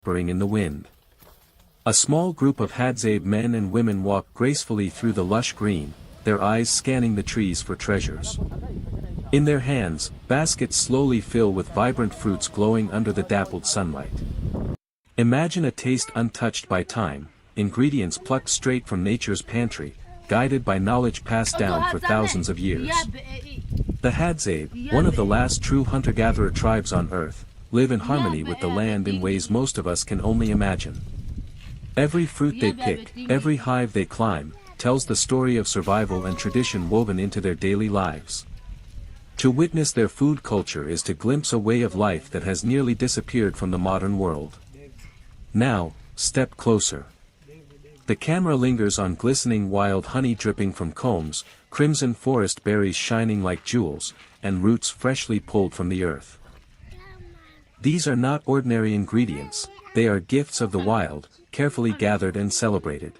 whispering in the wind. A small group of Hadzabe men and women walk gracefully through the lush green, their eyes scanning the trees for treasures. In their hands, baskets slowly fill with vibrant fruits glowing under the dappled sunlight. Imagine a taste untouched by time, ingredients plucked straight from nature's pantry, guided by knowledge passed down for thousands of years. The Hadzabe, one of the last true hunter-gatherer tribes on Earth, live in harmony with the land in ways most of us can only imagine. Every fruit they pick, every hive they climb, tells the story of survival and tradition woven into their daily lives. To witness their food culture is to glimpse a way of life that has nearly disappeared from the modern world. Now, step closer. The camera lingers on glistening wild honey dripping from combs, crimson forest berries shining like jewels, and roots freshly pulled from the earth. These are not ordinary ingredients, they are gifts of the wild, carefully gathered and celebrated.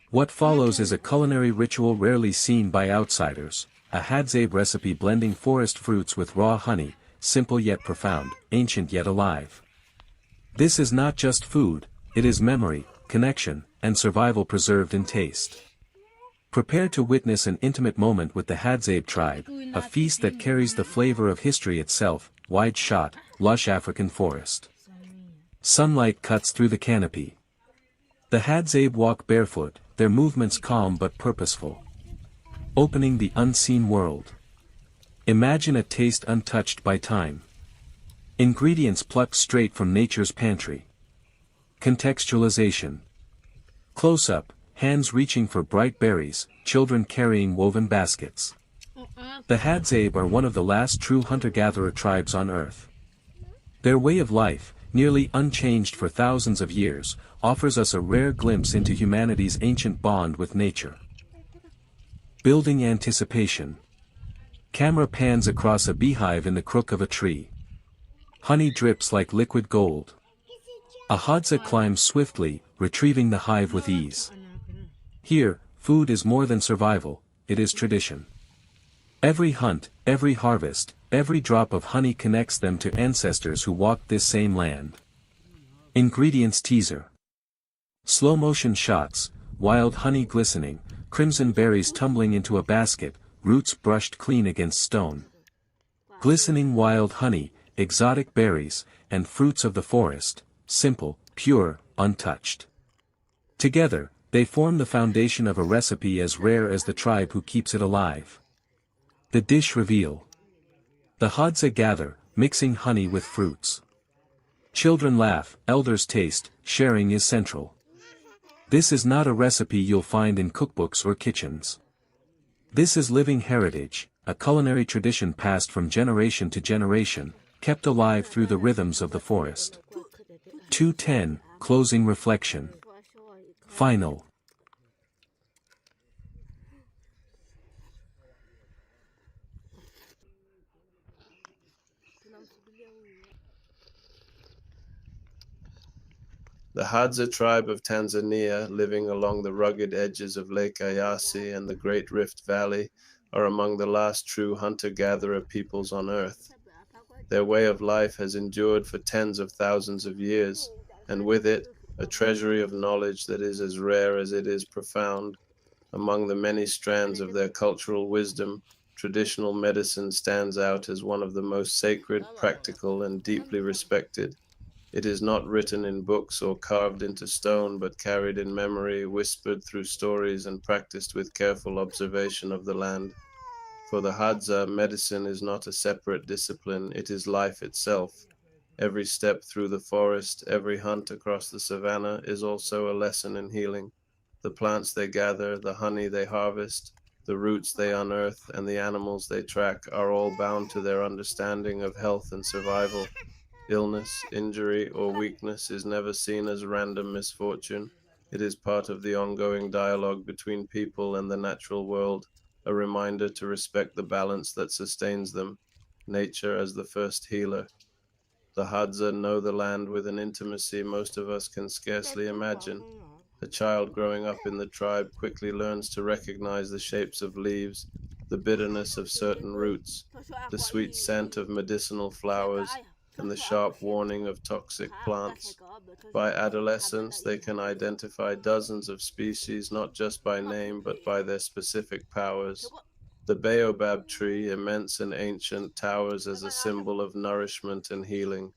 What follows is a culinary ritual rarely seen by outsiders, a Hadzabe recipe blending forest fruits with raw honey, simple yet profound, ancient yet alive. This is not just food, it is memory, connection, and survival preserved in taste. Prepare to witness an intimate moment with the Hadzabe tribe, a feast that carries the flavor of history itself, wide-shot, lush African forest. Sunlight cuts through the canopy. The Hadzabe walk barefoot, their movements calm but purposeful. Opening the unseen world. Imagine a taste untouched by time. Ingredients plucked straight from nature's pantry. Contextualization. Close-up, hands reaching for bright berries, children carrying woven baskets. The Hadzabe are one of the last true hunter-gatherer tribes on Earth. Their way of life, nearly unchanged for thousands of years, offers us a rare glimpse into humanity's ancient bond with nature. Building anticipation. Camera pans across a beehive in the crook of a tree. Honey drips like liquid gold. A Hadza climbs swiftly, retrieving the hive with ease. Here, food is more than survival, it is tradition. Every hunt, every harvest, every drop of honey connects them to ancestors who walked this same land. Ingredients teaser. Slow-motion shots, wild honey glistening, crimson berries tumbling into a basket, roots brushed clean against stone. Glistening wild honey, exotic berries, and fruits of the forest, simple, pure, untouched. Together, they form the foundation of a recipe as rare as the tribe who keeps it alive. The dish reveal. The Hadza gather, mixing honey with fruits. Children laugh, elders taste, sharing is central. This is not a recipe you'll find in cookbooks or kitchens. This is living heritage, a culinary tradition passed from generation to generation, kept alive through the rhythms of the forest. 2:10, Closing Reflection. Final. The Hadza tribe of Tanzania, living along the rugged edges of Lake Eyasi and the Great Rift Valley, are among the last true hunter-gatherer peoples on Earth. Their way of life has endured for tens of thousands of years, and with it, a treasury of knowledge that is as rare as it is profound. Among the many strands of their cultural wisdom, traditional medicine stands out as one of the most sacred, practical, and deeply respected. It is not written in books or carved into stone, but carried in memory, whispered through stories, and practiced with careful observation of the land. For the Hadza, medicine is not a separate discipline, it is life itself. Every step through the forest, every hunt across the savannah is also a lesson in healing. The plants they gather, the honey they harvest, the roots they unearth, and the animals they track are all bound to their understanding of health and survival. Illness, injury, or weakness is never seen as random misfortune. It is part of the ongoing dialogue between people and the natural world, a reminder to respect the balance that sustains them, nature as the first healer. The Hadza know the land with an intimacy most of us can scarcely imagine. A child growing up in the tribe quickly learns to recognize the shapes of leaves, the bitterness of certain roots, the sweet scent of medicinal flowers, and the sharp warning of toxic plants. By adolescence, they can identify dozens of species not just by name but by their specific powers. The baobab tree, immense and ancient, towers as a symbol of nourishment and healing.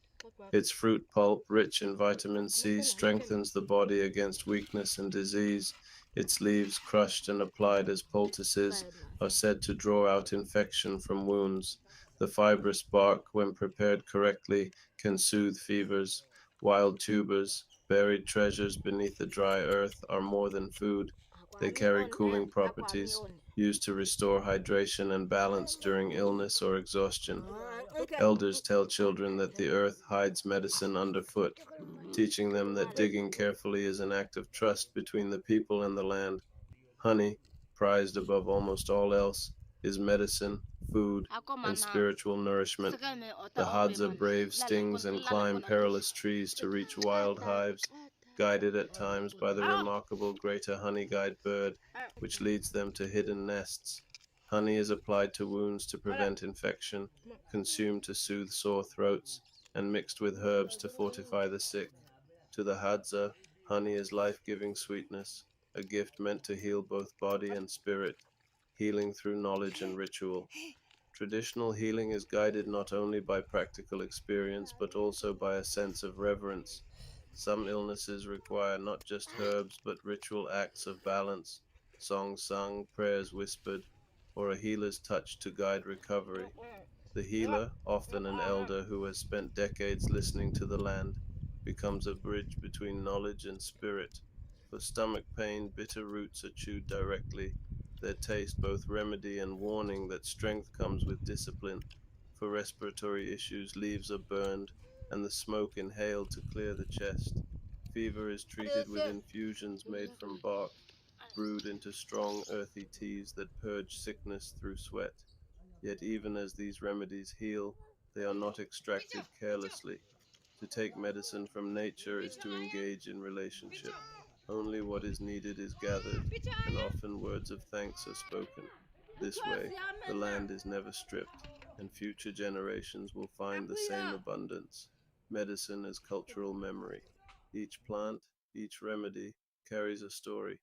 Its fruit pulp, rich in vitamin C, strengthens the body against weakness and disease. Its leaves, crushed and applied as poultices, are said to draw out infection from wounds. The fibrous bark, when prepared correctly, can soothe fevers. Wild tubers, buried treasures beneath the dry earth, are more than food. They carry cooling properties, used to restore hydration and balance during illness or exhaustion. Elders tell children that the earth hides medicine underfoot, teaching them that digging carefully is an act of trust between the people and the land. Honey, prized above almost all else, is medicine, food, and spiritual nourishment. The Hadza brave stings and climb perilous trees to reach wild hives, guided at times by the remarkable greater honey guide bird, which leads them to hidden nests. Honey is applied to wounds to prevent infection, consumed to soothe sore throats, and mixed with herbs to fortify the sick. To the Hadza, honey is life-giving sweetness, a gift meant to heal both body and spirit, healing through knowledge and ritual. Traditional healing is guided not only by practical experience but also by a sense of reverence. Some illnesses require not just herbs but ritual acts of balance, songs sung, prayers whispered, or a healer's touch to guide recovery. The healer, often an elder who has spent decades listening to the land, becomes a bridge between knowledge and spirit. For stomach pain, bitter roots are chewed directly, their taste both remedy and warning that strength comes with discipline. For respiratory issues, leaves are burned and the smoke inhaled to clear the chest. Fever is treated with infusions made from bark, brewed into strong earthy teas that purge sickness through sweat. Yet even as these remedies heal, they are not extracted carelessly. To take medicine from nature is to engage in relationship. Only what is needed is gathered, and often words of thanks are spoken. This way, the land is never stripped, and future generations will find the same abundance. Medicine is cultural memory. Each plant, each remedy, carries a story.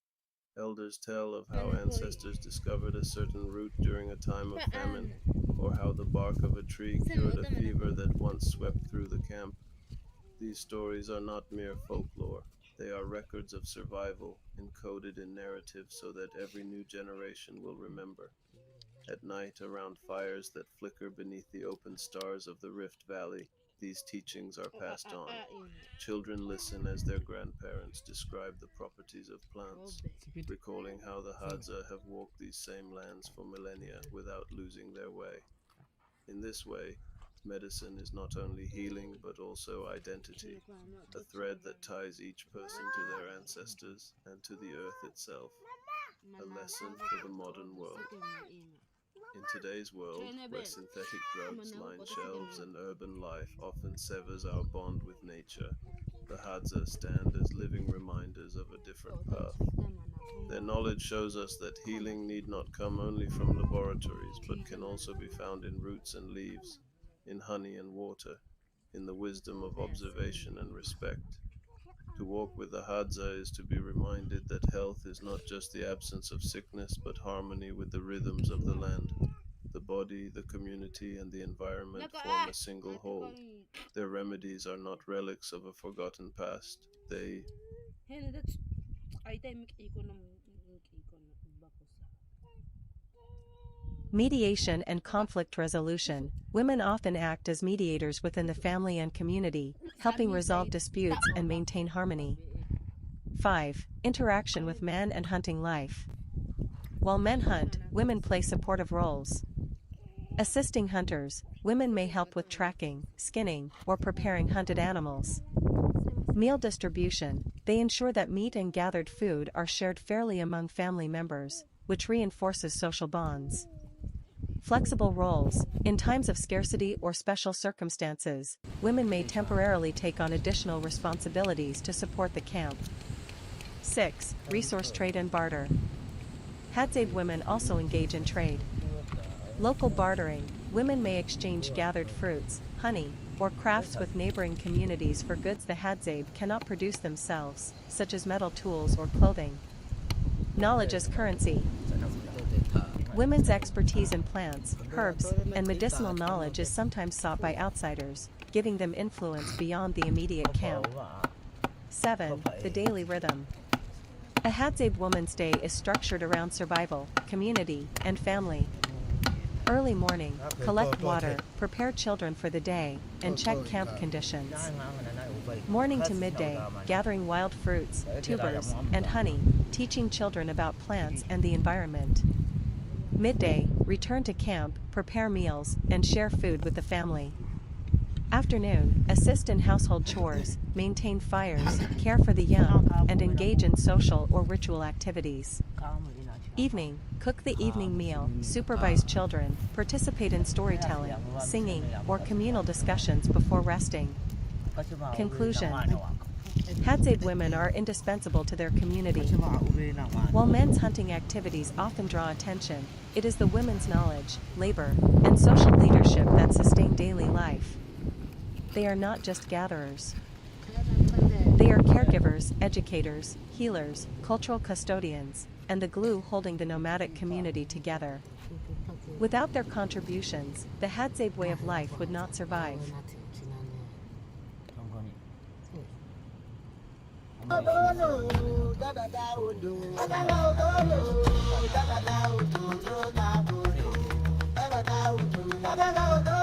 Elders tell of how ancestors discovered a certain root during a time of famine, or how the bark of a tree cured a fever that once swept through the camp. These stories are not mere folklore. They are records of survival, encoded in narrative so that every new generation will remember. At night, around fires that flicker beneath the open stars of the Rift Valley, these teachings are passed on. Children listen as their grandparents describe the properties of plants, recalling how the Hadza have walked these same lands for millennia without losing their way. In this way, medicine is not only healing but also identity, a thread that ties each person to their ancestors and to the earth itself, a lesson for the modern world. In today's world, where synthetic drugs line shelves and urban life often severs our bond with nature, the Hadza stand as living reminders of a different path. Their knowledge shows us that healing need not come only from laboratories, but can also be found in roots and leaves, in honey and water, in the wisdom of observation and respect. To walk with the Hadza is to be reminded that health is not just the absence of sickness, but harmony with the rhythms of the land. The body, the community, and the environment form a single whole. Their remedies are not relics of a forgotten past. They Mediation and conflict resolution. Women often act as mediators within the family and community, helping resolve disputes and maintain harmony. 5. Interaction with men and hunting life. While men hunt, women play supportive roles. Assisting hunters, women may help with tracking, skinning, or preparing hunted animals. Meal distribution. They ensure that meat and gathered food are shared fairly among family members, which reinforces social bonds. Flexible roles. In times of scarcity or special circumstances, women may temporarily take on additional responsibilities to support the camp. 6. Resource trade and barter. Hadzabe women also engage in trade. Local bartering. Women may exchange gathered fruits, honey, or crafts with neighboring communities for goods the Hadzabe cannot produce themselves, such as metal tools or clothing. Knowledge as currency. Women's expertise in plants, herbs, and medicinal knowledge is sometimes sought by outsiders, giving them influence beyond the immediate camp. 7. The daily rhythm. A Hadzabe woman's day is structured around survival, community, and family. Early morning, collect water, prepare children for the day, and check camp conditions. Morning to midday, gathering wild fruits, tubers, and honey, teaching children about plants and the environment. Midday, return to camp, prepare meals, and share food with the family. Afternoon, assist in household chores, maintain fires, care for the young, and engage in social or ritual activities. Evening, cook the evening meal, supervise children, participate in storytelling, singing, or communal discussions before resting. Conclusion. Hadzabe women are indispensable to their community. While men's hunting activities often draw attention, it is the women's knowledge, labor, and social leadership that sustain daily life. They are not just gatherers. They are caregivers, educators, healers, cultural custodians, and the glue holding the nomadic community together. Without their contributions, the Hadzabe way of life would not survive. Da da da